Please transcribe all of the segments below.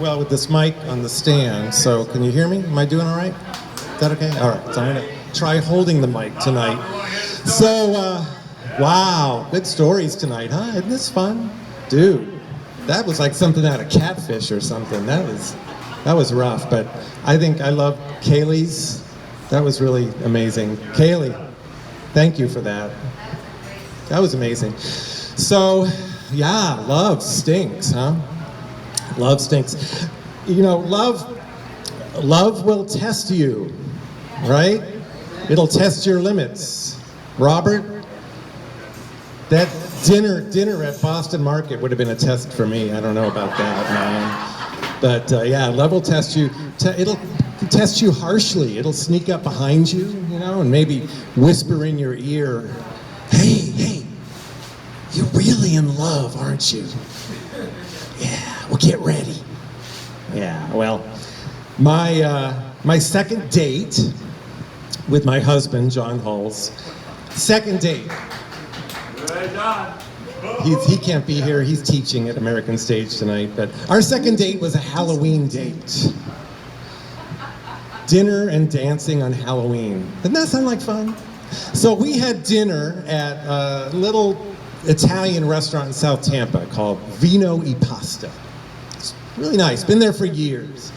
well with this mic on the stand, so can you hear me? Am I doing all right? Is that okay? All right, so I'm going to try holding the mic tonight. So, wow, good stories tonight, huh? Isn't this fun? Dude, that was like something out of Catfish or something. That was rough, but I think I love Kaylee's. That was really amazing. Kaylee, thank you for that. That was amazing. So, yeah, love stinks, huh? Love stinks. You know, love will test you, right? It'll test your limits. Robert, that dinner at Boston Market would have been a test for me. I don't know about that, man. But yeah, love will test you. It'll test you harshly. It'll sneak up behind you, you know, and maybe whisper in your ear, hey, you're really in love, aren't you? Yeah, well, get ready. Yeah, well, my second date with my husband, John Hulls, second date. He can't be here, he's teaching at American Stage tonight, but our second date was a Halloween date. Dinner and dancing on Halloween. Doesn't that sound like fun? So we had dinner at a little Italian restaurant in South Tampa called Vino e Pasta. It's really nice, been there for years.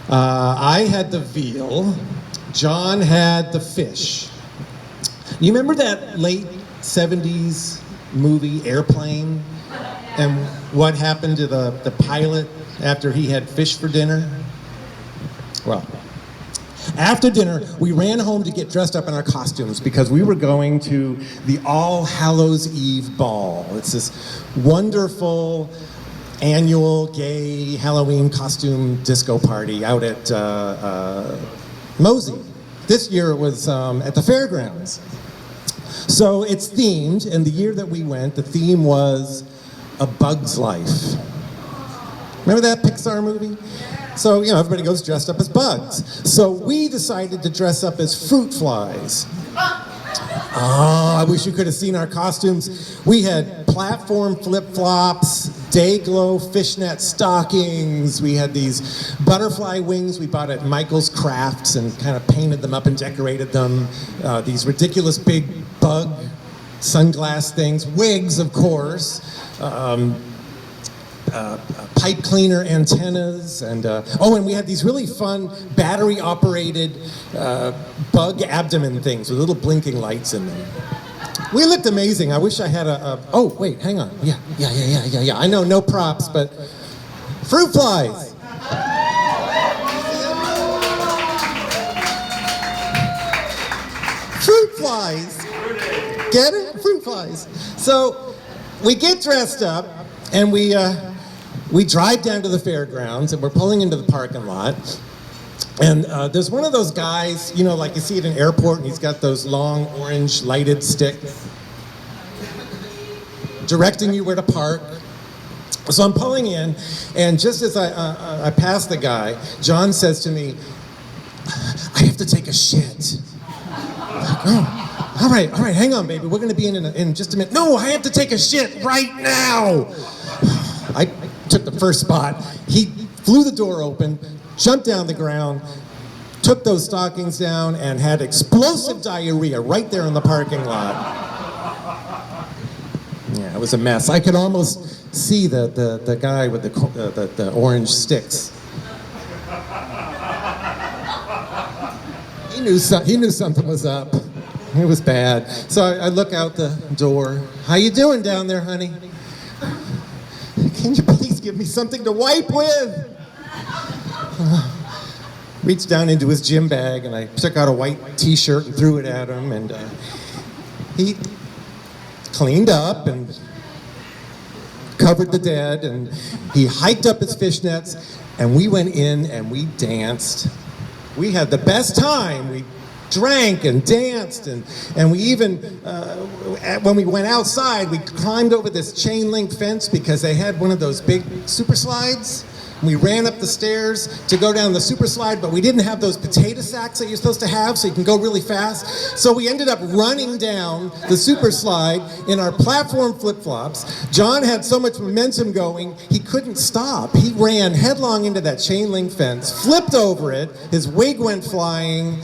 I had the veal, John had the fish. You remember that late 70s movie, Airplane? And what happened to the pilot after he had fish for dinner? Well, after dinner, we ran home to get dressed up in our costumes because we were going to the All Hallows Eve Ball. It's this wonderful annual gay Halloween costume disco party out at Mosey. This year it was at the fairgrounds. So it's themed, and the year that we went, the theme was A Bug's Life. Remember that Pixar movie? So, you know, everybody goes dressed up as bugs. So we decided to dress up as fruit flies. Oh, I wish you could have seen our costumes. We had platform flip-flops, day-glow fishnet stockings. We had these butterfly wings we bought at Michael's Crafts and kind of painted them up and decorated them. These ridiculous big bug sunglass things, wigs, of course. Pipe cleaner antennas, and and we had these really fun battery-operated bug abdomen things with little blinking lights in them. We looked amazing. I wish I had oh, wait, hang on. Yeah. I know, no props, but fruit flies. Fruit flies. Get it? Fruit flies. So we get dressed up, and we drive down to the fairgrounds, and we're pulling into the parking lot. And there's one of those guys, you know, like you see at an airport, and he's got those long orange lighted sticks directing you where to park. So I'm pulling in, and just as I pass the guy, John says to me, I have to take a shit. Oh, all right, hang on, baby. We're going to be in just a minute. No, I have to take a shit right now. I took the first spot. He flew the door open, jumped down the ground, took those stockings down, and had explosive diarrhea right there in the parking lot. Yeah, it was a mess. I could almost see the guy with the orange sticks. He knew something was up. It was bad. So I look out the door. How you doing down there, honey? Can you please give me something to wipe with? Reached down into his gym bag, and I took out a white t-shirt and threw it at him, and he cleaned up and covered the dead, and he hiked up his fishnets, and we went in and we danced. We had the best time. We drank and danced, and we even, when we went outside, we climbed over this chain link fence because they had one of those big super slides We ran up the stairs to go down the super slide, but we didn't have those potato sacks that you're supposed to have so you can go really fast. So we ended up running down the super slide in our platform flip-flops. John had so much momentum going, he couldn't stop. He ran headlong into that chain link fence, flipped over it, his wig went flying,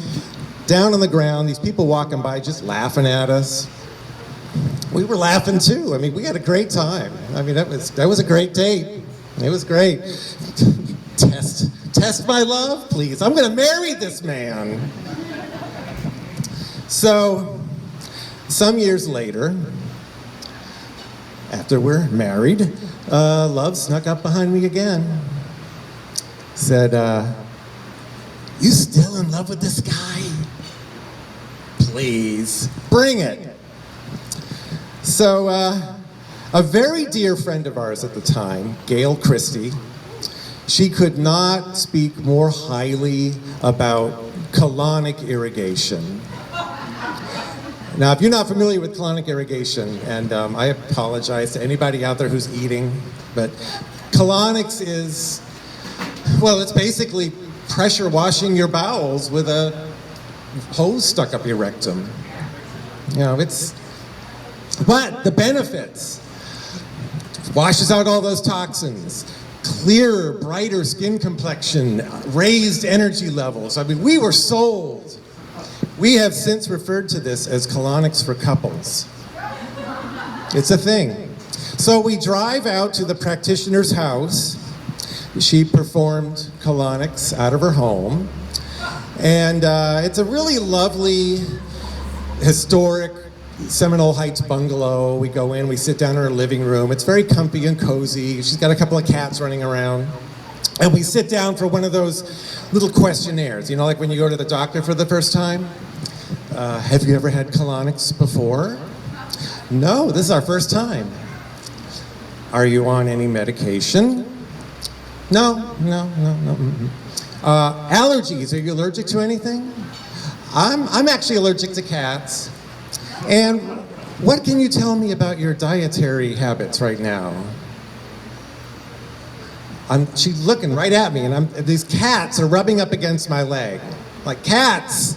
down on the ground, these people walking by just laughing at us. We were laughing too. I mean, we had a great time. I mean, that was a great date. It was great. Test my love, please. I'm gonna marry this man. So, some years later, after we're married, love snuck up behind me again. Said, you still in love with this guy? Please, bring it. So, a very dear friend of ours at the time, Gail Christie, she could not speak more highly about colonic irrigation. Now, if you're not familiar with colonic irrigation, and I apologize to anybody out there who's eating, but colonics is, well, it's basically pressure washing your bowels with a hose stuck up your rectum. You know, but the benefits, washes out all those toxins, clearer, brighter skin complexion, raised energy levels. I mean, we were sold. We have since referred to this as colonics for couples. It's a thing. So we drive out to the practitioner's house. She performed colonics out of her home. And it's a really lovely, historic Seminole Heights bungalow. We go in, we sit down in her living room. It's very comfy and cozy. She's got a couple of cats running around. And we sit down for one of those little questionnaires, you know, like when you go to the doctor for the first time. Have you ever had colonics before? No, this is our first time. Are you on any medication? No. Allergies, are you allergic to anything? I'm actually allergic to cats. And what can you tell me about your dietary habits right now? She's looking right at me, and these cats are rubbing up against my leg. Like, cats!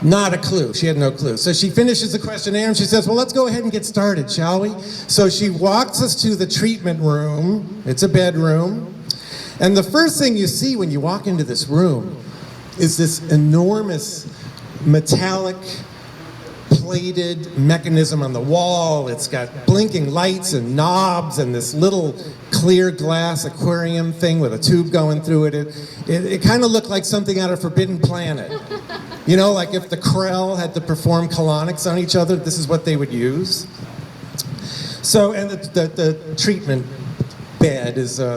Not a clue. She had no clue. So she finishes the questionnaire and she says, well, let's go ahead and get started, shall we? So she walks us to the treatment room. It's a bedroom. And the first thing you see when you walk into this room is this enormous metallic plated mechanism on the wall. It's got blinking lights and knobs and this little clear glass aquarium thing with a tube going through it. It kind of looked like something out of Forbidden Planet. You know, like if the Krell had to perform colonics on each other, this is what they would use. So, and the treatment bed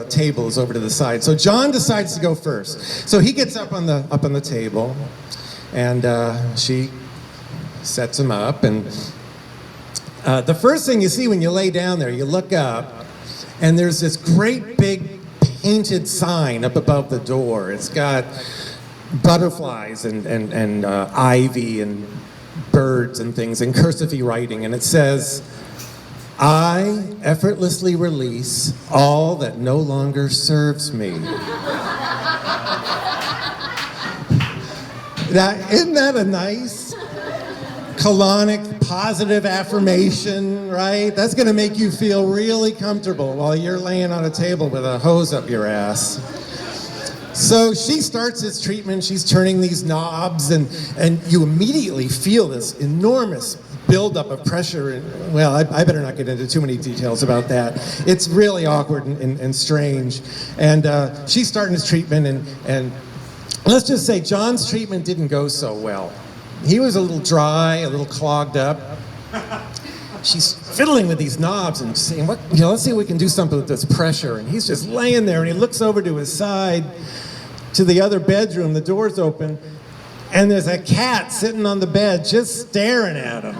table is over to the side. So John decides to go first. So he gets up on the table, and she sets him up. And the first thing you see when you lay down there, you look up, and there's this great big painted sign up above the door. It's got butterflies and ivy and birds and things in cursive writing, and it says, I effortlessly release all that no longer serves me. Now, isn't that a nice colonic positive affirmation, right? That's gonna make you feel really comfortable while you're laying on a table with a hose up your ass. So she starts this treatment, she's turning these knobs, and you immediately feel this enormous buildup of pressure. And, well, I better not get into too many details about that. It's really awkward and strange. And she's starting this treatment, and let's just say John's treatment didn't go so well. He was a little dry, a little clogged up. She's fiddling with these knobs and saying, let's see if we can do something with this pressure. And he's just laying there, and he looks over to his side, to the other bedroom, the door's open, and there's a cat sitting on the bed just staring at him.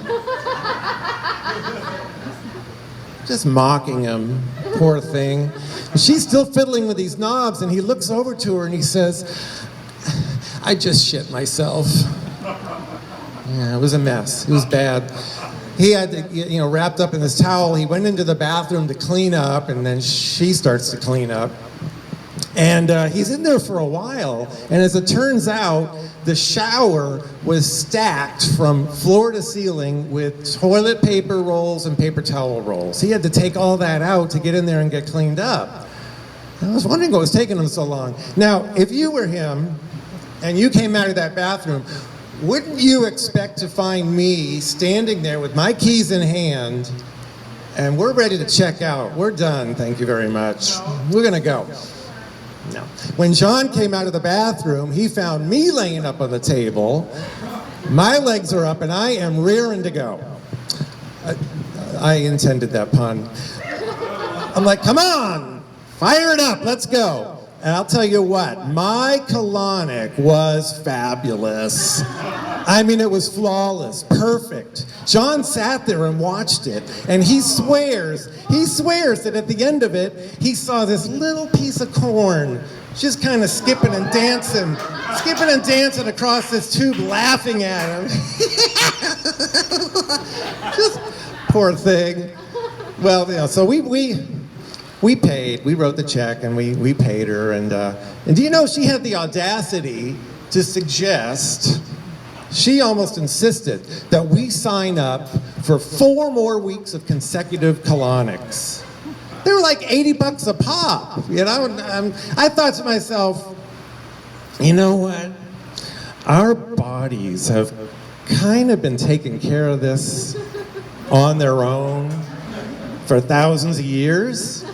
Just mocking him, poor thing. And she's still fiddling with these knobs, and he looks over to her and he says, I just shit myself. Yeah, it was a mess. It was bad. he had to, wrapped up in this towel. He went into the bathroom to clean up, and then she starts to clean up. And he's in there for a while, and as it turns out, the shower was stacked from floor to ceiling with toilet paper rolls and paper towel rolls. He had to take all that out to get in there and get cleaned up. I was wondering what was taking him so long. Now, if you were him, and you came out of that bathroom, wouldn't you expect to find me standing there with my keys in hand, and we're ready to check out. We're done, thank you very much. We're gonna go. No. When John came out of the bathroom, he found me laying up on the table. My legs are up and I am rearing to go. I intended that pun. I'm like, come on, fire it up, let's go. And I'll tell you what, my colonic was fabulous. I mean, it was flawless, perfect. John sat there and watched it, and he swears that at the end of it, he saw this little piece of corn just kind of skipping and dancing across this tube, laughing at him. Just poor thing. Well, so we paid. We wrote the check and we paid her. And do you know she had the audacity to suggest, she almost insisted that we sign up for 4 more weeks of consecutive colonics. They were like $80 a pop, I thought to myself, you know what? Our bodies have kind of been taking care of this on their own for thousands of years.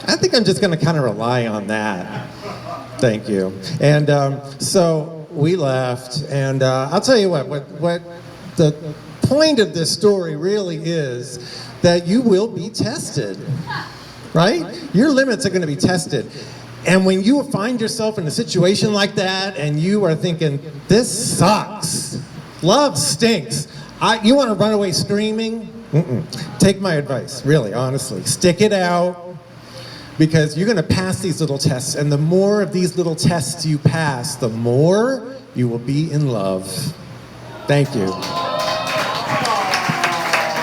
I think I'm just going to kind of rely on that. Thank you. And so we left, and I'll tell you what the point of this story really is that you will be tested, right? Your limits are going to be tested. And when you find yourself in a situation like that, and you are thinking, this sucks, love stinks, you want to run away screaming? Take my advice, really, honestly. Stick it out. Because you're going to pass these little tests, and the more of these little tests you pass, the more you will be in love. Thank you.